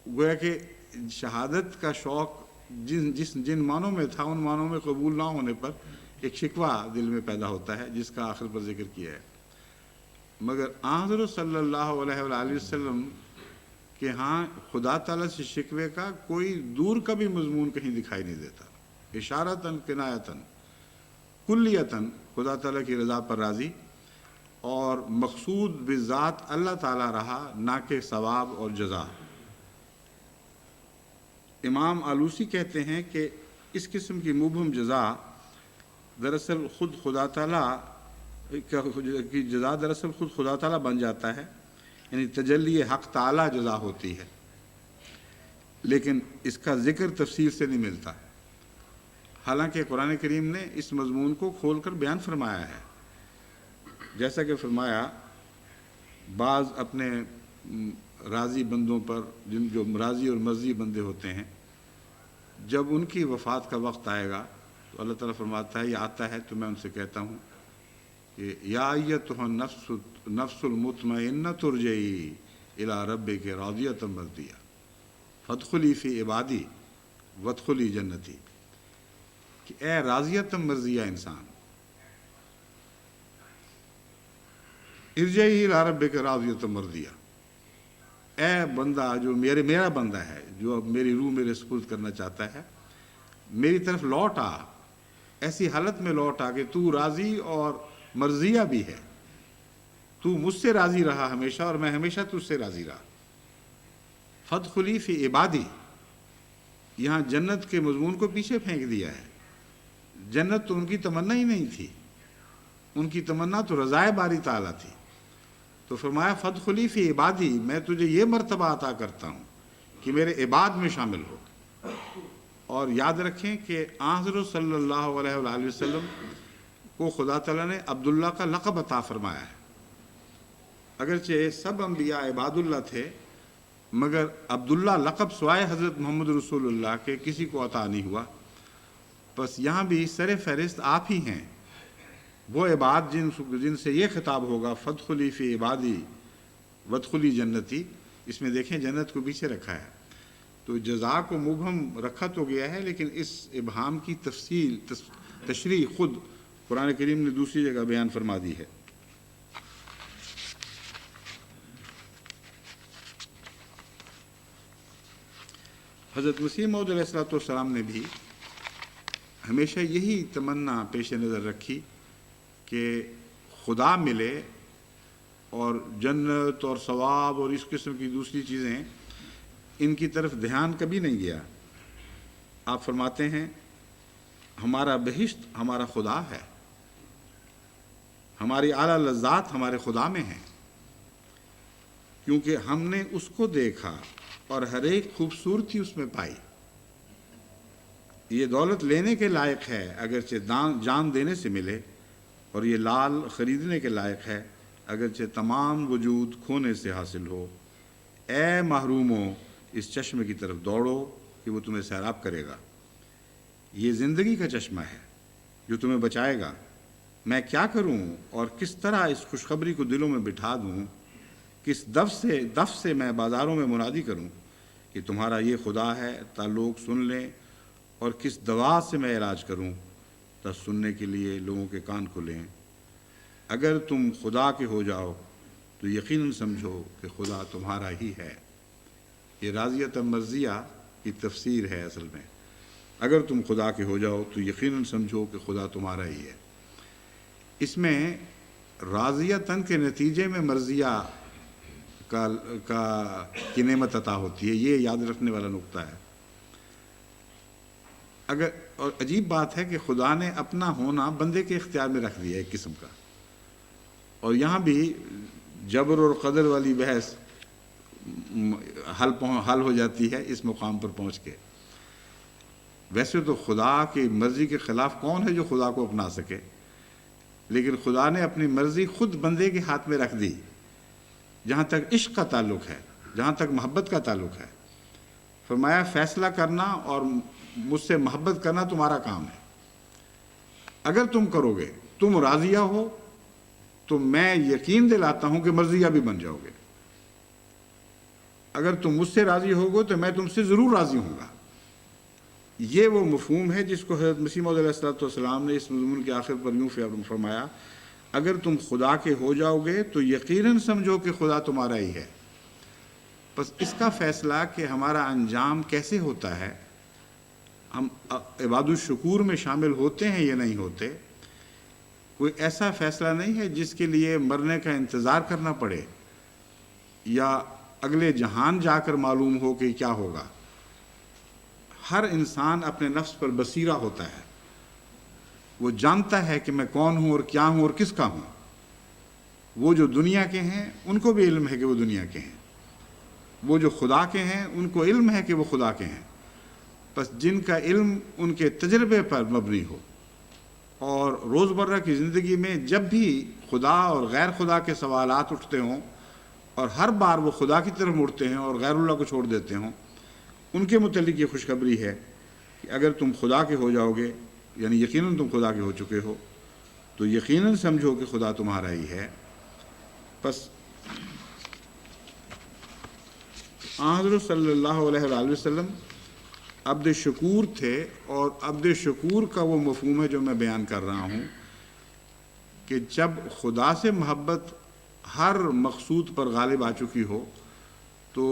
گویا کہ شہادت کا شوق جن معنوں میں تھا ان معنوں میں قبول نہ ہونے پر ایک شکوہ دل میں پیدا ہوتا ہے، جس کا آخر پر ذکر کیا ہے۔ مگر حضرت صلی اللہ علیہ وآلہ وسلم کہ ہاں خدا تعالیٰ سے شکوے کا کوئی دور کا بھی مضمون کہیں دکھائی نہیں دیتا، اشارتاً کنایتاً کلیتاً خدا تعالیٰ کی رضا پر راضی، اور مقصود بذات اللہ تعالیٰ رہا، نہ کہ ثواب اور جزا۔ امام آلوسی کہتے ہیں کہ اس قسم کی مبہم جزا دراصل خود خدا تعالیٰ کی جزا دراصل خود خدا تعالیٰ بن جاتا ہے، یعنی تجلی حق تعالیٰ جزا ہوتی ہے، لیکن اس کا ذکر تفصیل سے نہیں ملتا، حالانکہ قرآن کریم نے اس مضمون کو کھول کر بیان فرمایا ہے۔ جیسا کہ فرمایا، بعض اپنے راضی بندوں پر، جو راضی اور مرضی بندے ہوتے ہیں، جب ان کی وفات کا وقت آئے گا تو اللہ تعالیٰ فرماتا ہے، یہ آتا ہے تو میں ان سے کہتا ہوں کہ یا ایتھا النفس المطمئنۃ ارجعی الی ربک راضیۃ مرضیہ فادخلی فی عبادی وادخلی جنتی، کہ اے راضیۃ مرضیہ انسان، ارجعی الی ربک راضیۃ مرضیہ، اے بندہ جو میرا بندہ ہے، جو اب میری روح میرے سپرد کرنا چاہتا ہے، میری طرف لوٹ آ، ایسی حالت میں لوٹ آ کہ تو راضی اور مرضیہ بھی ہے، تو مجھ سے راضی رہا ہمیشہ اور میں ہمیشہ تجھ سے راضی رہا۔ فادخلی فی عبادی، یہاں جنت کے مضمون کو پیچھے پھینک دیا ہے۔ جنت تو ان کی تمنا ہی نہیں تھی، ان کی تمنا تو رضائے باری تعالیٰ تھی، تو فرمایا فادخلی فی عبادی، میں تجھے یہ مرتبہ عطا کرتا ہوں کہ میرے عباد میں شامل ہو۔ اور یاد رکھیں کہ حضرت صلی اللہ علیہ وآلہ وسلم کو خدا تعالیٰ نے عبداللہ کا لقب عطا فرمایا ہے۔ اگرچہ سب انبیاء عباد اللہ تھے، مگر عبداللہ لقب سوائے حضرت محمد رسول اللہ کے کسی کو عطا نہیں ہوا، بس یہاں بھی سر فہرست آپ ہی ہیں، وہ عباد جن سے یہ خطاب ہوگا فادخلی فی عبادی وادخلی جنتی۔ اس میں دیکھیں جنت کو پیچھے رکھا ہے، تو جزا کو مبہم رکھا تو گیا ہے، لیکن اس ابہام کی تشریح خود قرآن کریم نے دوسری جگہ بیان فرما دی ہے۔ حضرت مسیح موعود علیہ الصلوۃ والسلام نے بھی ہمیشہ یہی تمنا پیش نظر رکھی کہ خدا ملے، اور جنت اور ثواب اور اس قسم کی دوسری چیزیں ان کی طرف دھیان کبھی نہیں گیا۔ آپ فرماتے ہیں ہمارا بہشت ہمارا خدا ہے، ہماری اعلیٰ لذات ہمارے خدا میں ہیں، کیونکہ ہم نے اس کو دیکھا اور ہر ایک خوبصورتی اس میں پائی۔ یہ دولت لینے کے لائق ہے اگرچہ جان دینے سے ملے، اور یہ لال خریدنے کے لائق ہے اگرچہ تمام وجود کھونے سے حاصل ہو۔ اے محرومو، اس چشمے کی طرف دوڑو کہ وہ تمہیں سیراب کرے گا۔ یہ زندگی کا چشمہ ہے جو تمہیں بچائے گا۔ میں کیا کروں اور کس طرح اس خوشخبری کو دلوں میں بٹھا دوں، کس دف سے میں بازاروں میں منادی کروں کہ تمہارا یہ خدا ہے تا لوگ سن لیں، اور کس دوا سے میں علاج کروں تا سننے کے لیے لوگوں کے کان کھلیں۔ اگر تم خدا کے ہو جاؤ تو یقیناً سمجھو کہ خدا تمہارا ہی ہے۔ یہ راضیۃ مرضیہ کی تفسیر ہے اصل میں۔ اگر تم خدا کے ہو جاؤ تو یقیناً سمجھو کہ خدا تمہارا ہی ہے۔ اس میں راضیتاً کے نتیجے میں مرضیہ کی نعمت عطا ہوتی ہے، یہ یاد رکھنے والا نقطہ ہے۔ اور عجیب بات ہے کہ خدا نے اپنا ہونا بندے کے اختیار میں رکھ دیا ایک قسم کا، اور یہاں بھی جبر اور قدر والی بحث حل ہو جاتی ہے اس مقام پر پہنچ کے۔ ویسے تو خدا کی مرضی کے خلاف کون ہے جو خدا کو اپنا سکے، لیکن خدا نے اپنی مرضی خود بندے کے ہاتھ میں رکھ دی۔ جہاں تک عشق کا تعلق ہے، جہاں تک محبت کا تعلق ہے، فرمایا فیصلہ کرنا اور مجھ سے محبت کرنا تمہارا کام ہے۔ اگر تم کرو گے، تم راضیہ ہو، تو میں یقین دلاتا ہوں کہ مرضیہ بھی بن جاؤ گے۔ اگر تم مجھ سے راضی ہوگو تو میں تم سے ضرور راضی ہوں گا۔ یہ وہ مفہوم ہے جس کو حضرت مسیح موعود علیہ السلام نے اس مضمون کے آخر پر یوں فرمایا، اگر تم خدا کے ہو جاؤ گے تو یقیناً سمجھو کہ خدا تمہارا ہی ہے۔ بس اس کا فیصلہ کہ ہمارا انجام کیسے ہوتا ہے، ہم عباد الشکور میں شامل ہوتے ہیں یا نہیں ہوتے، کوئی ایسا فیصلہ نہیں ہے جس کے لیے مرنے کا انتظار کرنا پڑے یا اگلے جہان جا کر معلوم ہو کہ کیا ہوگا۔ ہر انسان اپنے نفس پر بصیرہ ہوتا ہے، وہ جانتا ہے کہ میں کون ہوں اور کیا ہوں اور کس کا ہوں۔ وہ جو دنیا کے ہیں ان کو بھی علم ہے کہ وہ دنیا کے ہیں، وہ جو خدا کے ہیں ان کو علم ہے کہ وہ خدا کے ہیں۔ بس جن کا علم ان کے تجربے پر مبنی ہو اور روزمرہ کی زندگی میں جب بھی خدا اور غیر خدا کے سوالات اٹھتے ہوں اور ہر بار وہ خدا کی طرف مڑتے ہیں اور غیر اللہ کو چھوڑ دیتے ہوں، ان کے متعلق یہ خوشخبری ہے کہ اگر تم خدا کے ہو جاؤ گے، یعنی یقیناً تم خدا کے ہو چکے ہو، تو یقیناً سمجھو کہ خدا تمہارا ہی ہے۔ بس حضرت صلی اللہ علیہ وآلہ وسلم عبد شکور تھے، اور عبد شکور کا وہ مفہوم ہے جو میں بیان کر رہا ہوں کہ جب خدا سے محبت ہر مقصود پر غالب آ چکی ہو تو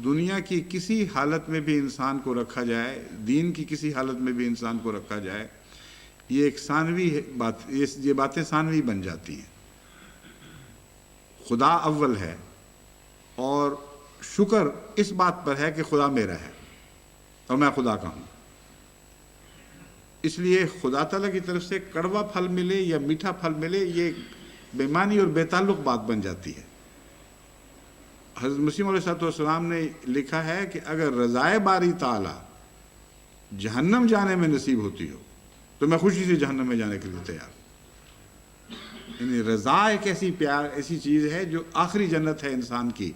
دنیا کی کسی حالت میں بھی انسان کو رکھا جائے، دین کی کسی حالت میں بھی انسان کو رکھا جائے، یہ ایک ثانوی بات، یہ باتیں ثانوی بن جاتی ہیں۔ خدا اول ہے، اور شکر اس بات پر ہے کہ خدا میرا ہے اور میں خدا کا ہوں۔ اس لیے خدا تعالیٰ کی طرف سے کڑوا پھل ملے یا میٹھا پھل ملے، یہ بے معنی اور بے تعلق بات بن جاتی ہے۔ حضرت مسیح علیہ السلام نے لکھا ہے کہ اگر رضائے باری تعالیٰ جہنم جانے میں نصیب ہوتی ہو تو میں خوشی سے جہنم میں جانے کے لیے تیار ہوں۔ یعنی رضا ایک ایسی چیز ہے جو آخری جنت ہے انسان کی،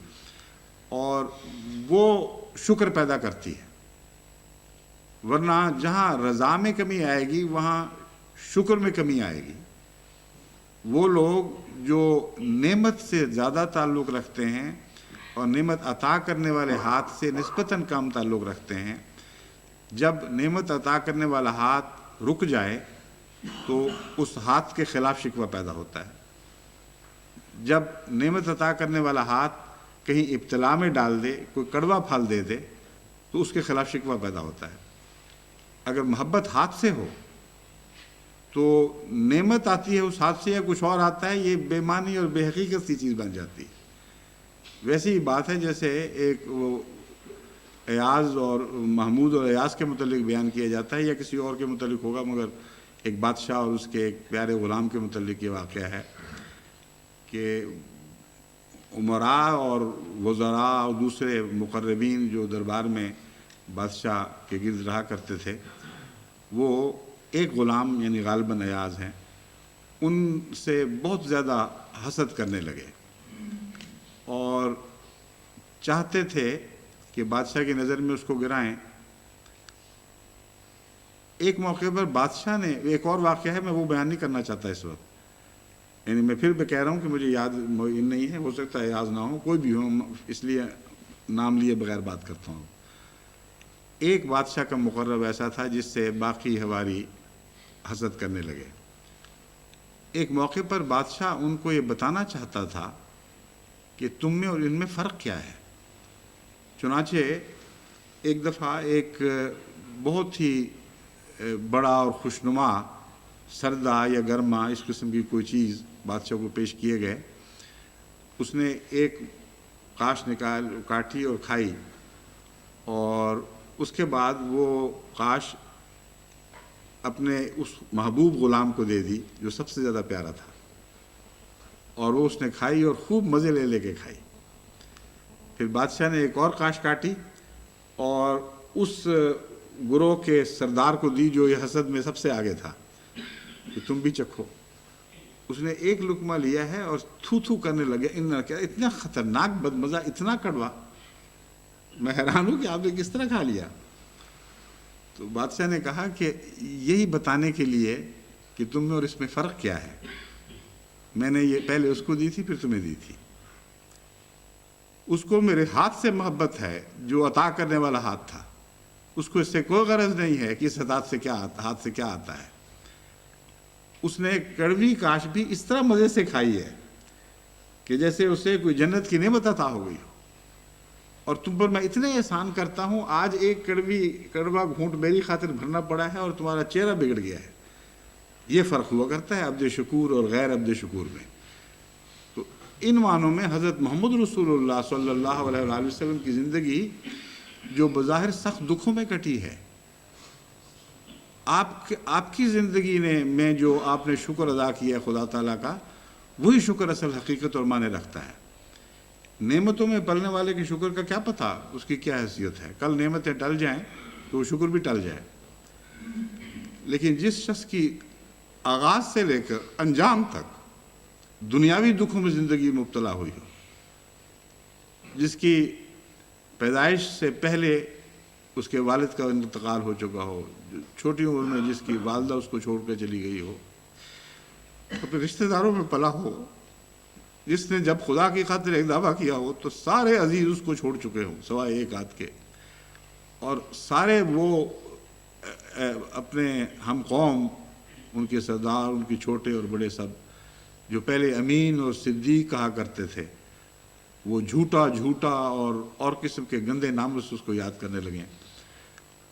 اور وہ شکر پیدا کرتی ہے، ورنہ جہاں رضا میں کمی آئے گی وہاں شکر میں کمی آئے گی۔ وہ لوگ جو نعمت سے زیادہ تعلق رکھتے ہیں اور نعمت عطا کرنے والے ہاتھ سے نسبتاً کم تعلق رکھتے ہیں، جب نعمت عطا کرنے والا ہاتھ رک جائے تو اس ہاتھ کے خلاف شکوہ پیدا ہوتا ہے۔ جب نعمت عطا کرنے والا ہاتھ کہیں ابتلا میں ڈال دے، کوئی کڑوا پھل دے دے، تو اس کے خلاف شکوہ پیدا ہوتا ہے۔ اگر محبت ہاتھ سے ہو تو نعمت آتی ہے اس ہاتھ سے یا کچھ اور آتا ہے، یہ بے معنی اور بے حقیقت سی چیز بن جاتی ہے۔ ویسی ہی بات ہے جیسے ایک وہ ایاز اور محمود اور ایاز کے متعلق بیان کیا جاتا ہے، یا کسی اور کے متعلق ہوگا، مگر ایک بادشاہ اور اس کے ایک پیارے غلام کے متعلق یہ واقعہ ہے کہ امراء اور وزراء اور دوسرے مقربین جو دربار میں بادشاہ کے گرد رہا کرتے تھے، وہ ایک غلام یعنی غالباً ایاز ہیں، ان سے بہت زیادہ حسد کرنے لگے اور چاہتے تھے کہ بادشاہ کی نظر میں اس کو گرائیں۔ ایک موقع پر بادشاہ نے، ایک اور واقعہ ہے، میں وہ بیان نہیں کرنا چاہتا اس وقت، یعنی میں پھر بھی کہہ رہا ہوں کہ مجھے یاد نہیں ہے، ہو سکتا ہے یاد نہ ہو، کوئی بھی ہو، اس لیے نام لیے بغیر بات کرتا ہوں۔ ایک بادشاہ کا مقرب ایسا تھا جس سے باقی حواری حسد کرنے لگے۔ ایک موقع پر بادشاہ ان کو یہ بتانا چاہتا تھا کہ تم میں اور ان میں فرق کیا ہے۔ چنانچہ ایک دفعہ ایک بہت ہی بڑا اور خوشنما سردہ یا گرما اس قسم کی کوئی چیز بادشاہ کو پیش کیے گئے۔ اس نے ایک قاش کاٹی اور کھائی، اور اس کے بعد وہ قاش اپنے اس محبوب غلام کو دے دی جو سب سے زیادہ پیارا تھا، اور وہ اس نے کھائی اور خوب مزے لے لے کے کھائی۔ پھر بادشاہ نے ایک اور قاش کاٹی اور اس گروہ کے سردار کو دی جو یہ حسد میں سب سے آگے تھا کہ تم بھی چکھو۔ اس نے ایک لقمہ لیا ہے اور تھو تھو کرنے لگے، اتنا خطرناک بدمزہ، اتنا کڑوا، میں حیران ہوں کہ آپ نے کس طرح کھا لیا۔ تو بادشاہ نے کہا کہ یہی بتانے کے لیے کہ تم میں اور اس میں فرق کیا ہے، میں نے یہ پہلے اس کو دی تھی پھر تمہیں دی تھی۔ اس کو میرے ہاتھ سے محبت ہے جو عطا کرنے والا ہاتھ تھا، اس کو اس سے کوئی غرض نہیں ہے کہ اس ہاتھ سے کیا آتا ہے۔ اس نے کڑوی کاش بھی اس طرح مزے سے کھائی ہے کہ جیسے اسے کوئی جنت کی نعمت عطا ہو گئی ہو، اور تم پر میں اتنے احسان کرتا ہوں، آج ایک کڑوا گھونٹ میری خاطر بھرنا پڑا ہے اور تمہارا چہرہ بگڑ گیا ہے۔ یہ فرق ہوا کرتا ہے عبد شکور اور غیر عبد شکور میں۔ تو ان معنوں میں حضرت محمد رسول اللہ صلی اللہ علیہ وآلہ وسلم کی زندگی جو بظاہر سخت دکھوں میں کٹی ہے، آپ کی زندگی میں جو آپ نے شکر ادا کیا ہے خدا تعالیٰ کا، وہی شکر اصل حقیقت اور معنی رکھتا ہے۔ نعمتوں میں پلنے والے کے شکر کا کیا پتہ اس کی کیا حیثیت ہے، کل نعمتیں ٹل جائیں تو وہ شکر بھی ٹل جائے۔ لیکن جس شخص کی آغاز سے لے کر انجام تک دنیاوی دکھوں میں زندگی مبتلا ہوئی ہو، جس کی پیدائش سے پہلے اس کے والد کا انتقال ہو چکا ہو، چھوٹی عمر میں جس کی والدہ اس کو چھوڑ کر چلی گئی ہو، اپنے رشتہ داروں میں پلا ہو، جس نے جب خدا کی خاطر ایک دعویٰ کیا ہو تو سارے عزیز اس کو چھوڑ چکے ہوں سوائے ایک آدھ کے، اور سارے وہ اپنے ہم قوم، ان کے سردار، ان کے چھوٹے اور بڑے سب، جو پہلے امین اور صدیق کہا کرتے تھے، وہ جھوٹا اور قسم کے گندے ناموں سے اس کو یاد کرنے لگے،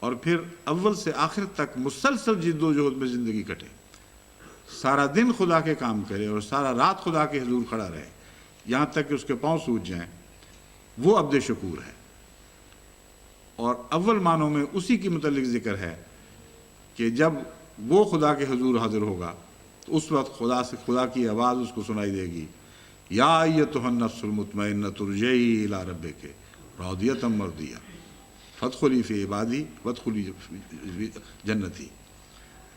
اور پھر اول سے آخر تک مسلسل جد و جہد میں زندگی کٹے، سارا دن خدا کے کام کرے اور سارا رات خدا کے حضور کھڑا رہے، یہاں تک کہ اس کے پاؤں سوج جائیں۔ وہ عبد شکور ہے، اور اول معنوں میں اسی کی متعلق ذکر ہے کہ جب وہ خدا کے حضور حاضر ہوگا تو اس وقت خدا کی آواز اس کو سنائی دے گی، یا ایتھا النفس المطمئنۃ ارجعی الی ربک راضیۃ مرضیہ فادخلی فی عبادی وادخلی جنتی۔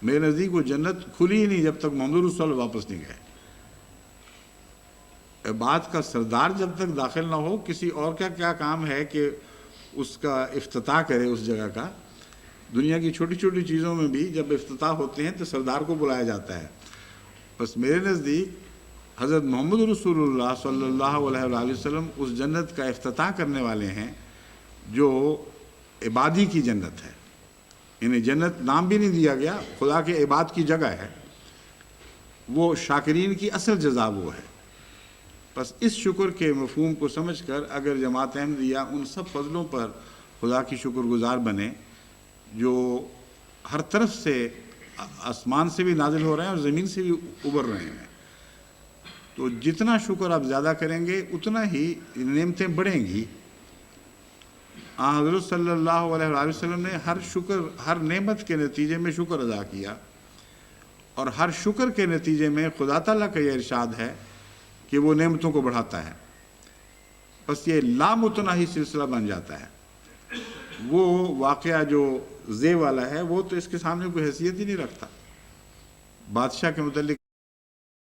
میرے نزدیک وہ جنت کھلی ہی نہیں جب تک محمد رسول اللہ واپس نہیں گئے۔ عباد کا سردار جب تک داخل نہ ہو، کسی اور کا کیا کام ہے کہ اس کا افتتاح کرے اس جگہ کا۔ دنیا کی چھوٹی چھوٹی چیزوں میں بھی جب افتتاح ہوتے ہیں تو سردار کو بلایا جاتا ہے۔ بس میرے نزدیک حضرت محمد رسول اللہ صلی اللہ علیہ وآلہ وسلم اس جنت کا افتتاح کرنے والے ہیں جو عبادی کی جنت ہے۔ انہیں جنت نام بھی نہیں دیا گیا، خدا کے عباد کی جگہ ہے، وہ شاکرین کی اصل جزا وہ ہے۔ بس اس شکر کے مفہوم کو سمجھ کر اگر جماعت احمدیہ ان سب فضلوں پر خدا کی شکر گزار بنے جو ہر طرف سے آسمان سے بھی نازل ہو رہے ہیں اور زمین سے بھی ابھر رہے ہیں، تو جتنا شکر آپ زیادہ کریں گے اتنا ہی نعمتیں بڑھیں گی۔ حضرت صلی اللہ علیہ وآلہ وسلم نے ہر نعمت کے نتیجے میں شکر ادا کیا، اور ہر شکر کے نتیجے میں خدا تعالیٰ کا یہ ارشاد ہے کہ وہ نعمتوں کو بڑھاتا ہے۔ بس یہ لامتناہی سلسلہ بن جاتا ہے۔ وہ واقعہ جو زے والا ہے وہ تو اس کے سامنے کوئی حیثیت ہی نہیں رکھتا۔ بادشاہ کے متعلق